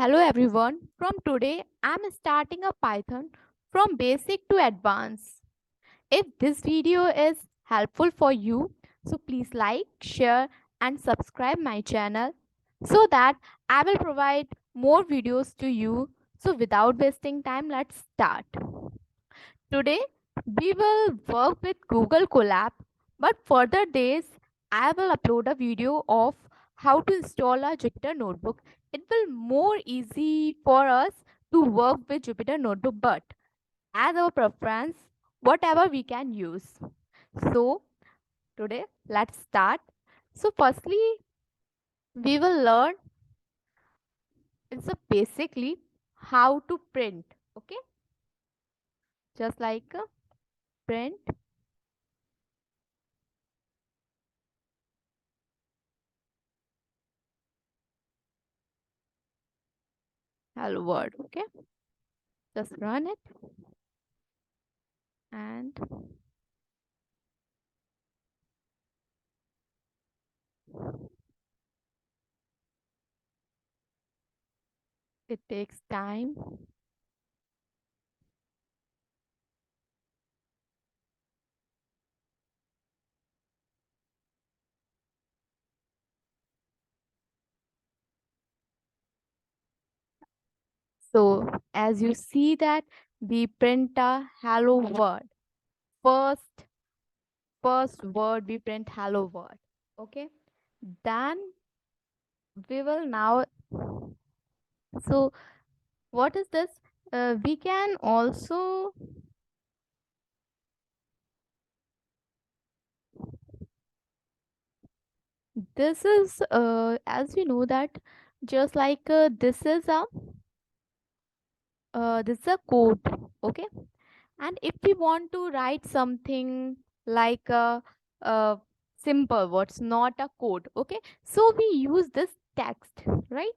Hello everyone. From today, I'm starting a Python from basic to advanced. If this video is helpful for you, so please like, share and subscribe my channel so that I will provide more videos to you. So without wasting time, let's start. Today, we will work with Google Colab, but further days, I will upload a video of how to install a Jupyter Notebook. It will more easy for us to work with Jupyter Notebook, but as our preference, whatever we can use. So today, let's start. So firstly, we will learn it's a basically how to print. Okay, just like print hello world. Okay, just run it and it takes time. So as you see that we print a hello world. First, first word we print hello world. Okay. Then we will now. So what is this? We can also. This is as we know that just like this is a code. Okay. And if we want to write something like a simple words, not a code, okay, so we use this text, right?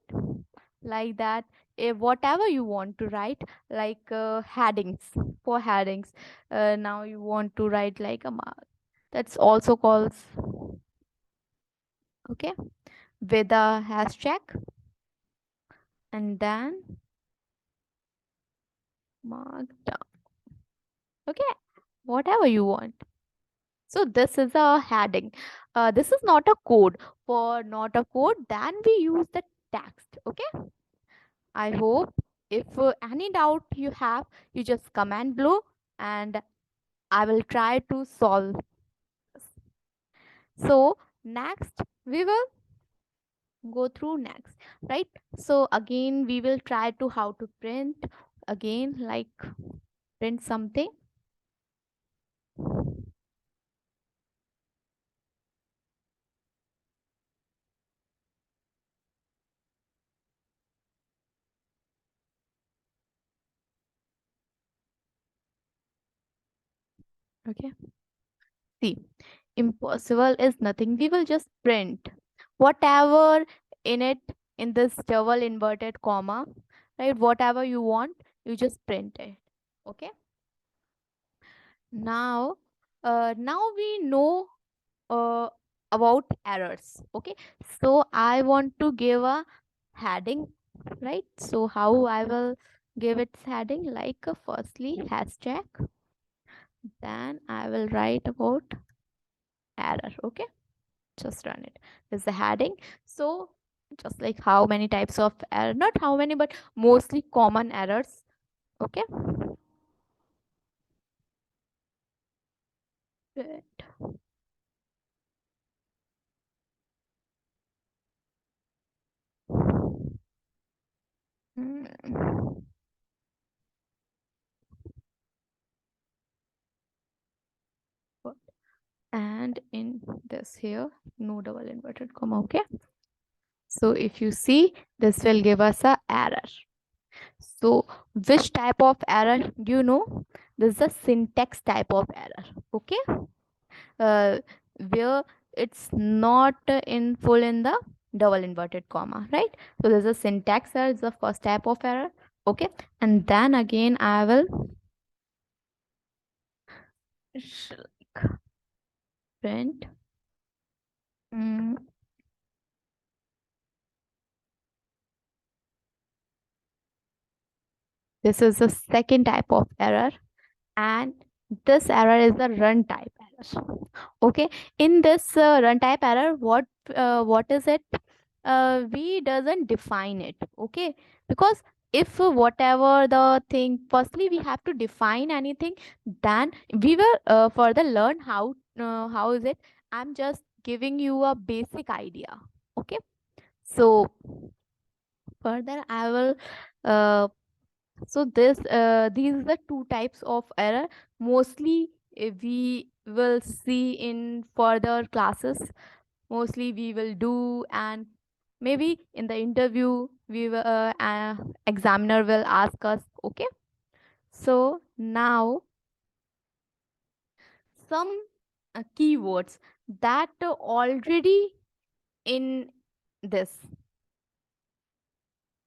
Like that, whatever you want to write, like headings, for headings, now you want to write like a mark, that's also calls, okay, with a hashtag, and then mark down, okay, whatever you want. So this is a heading. This is not a code. For not a code, then we use the text. Okay. I hope if any doubt you have, you just comment below and I will try to solve this. So next we will go through next, right? So again we will try to how to print again, like print something. Okay. See, impossible is nothing. We will just print whatever in it, in this double inverted comma, right? Whatever you want, you just print it. Okay. Now, now we know uh, about errors. Okay. So I want to give a heading, right? So how I will give its heading, like firstly hashtag, then I will write about error. Okay, just run it. There's the heading. So just like how many types of error, not how many, but mostly common errors. Okay. Good. Hmm. Good. And in this here, no double inverted comma. Okay. So if you see, this will give us a error. So which type of error do you know? This is a syntax type of error. Okay. uh, where it's not in full in the double inverted comma, right? So there's a syntax error, is the first type of error. Okay. And then again I will print mm, This is the second type of error, and this error is the run type error. Okay, in this run type error, what is it? We doesn't define it. Okay, because if whatever the thing, firstly we have to define anything, then we will further learn how is it. I'm just giving you a basic idea. Okay, so further I will uh, so these are the two types of error. Mostly we will see in further classes. Mostly we will do, and maybe in the interview we will examiner will ask us. Okay, so now some keywords that already in this,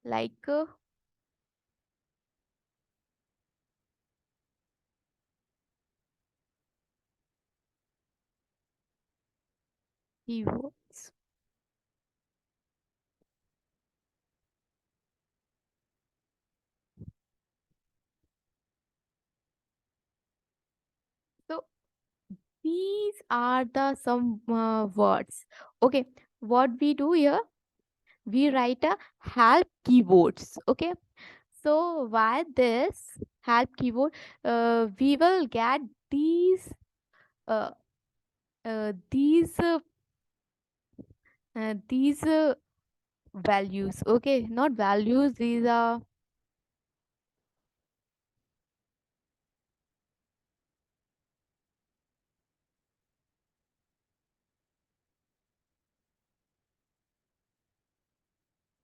like keywords. So these are the some words. Okay, what we do here, we write a help keywords. Okay, so why this help keyword, we will get these uh, these these values. Okay, not values, these are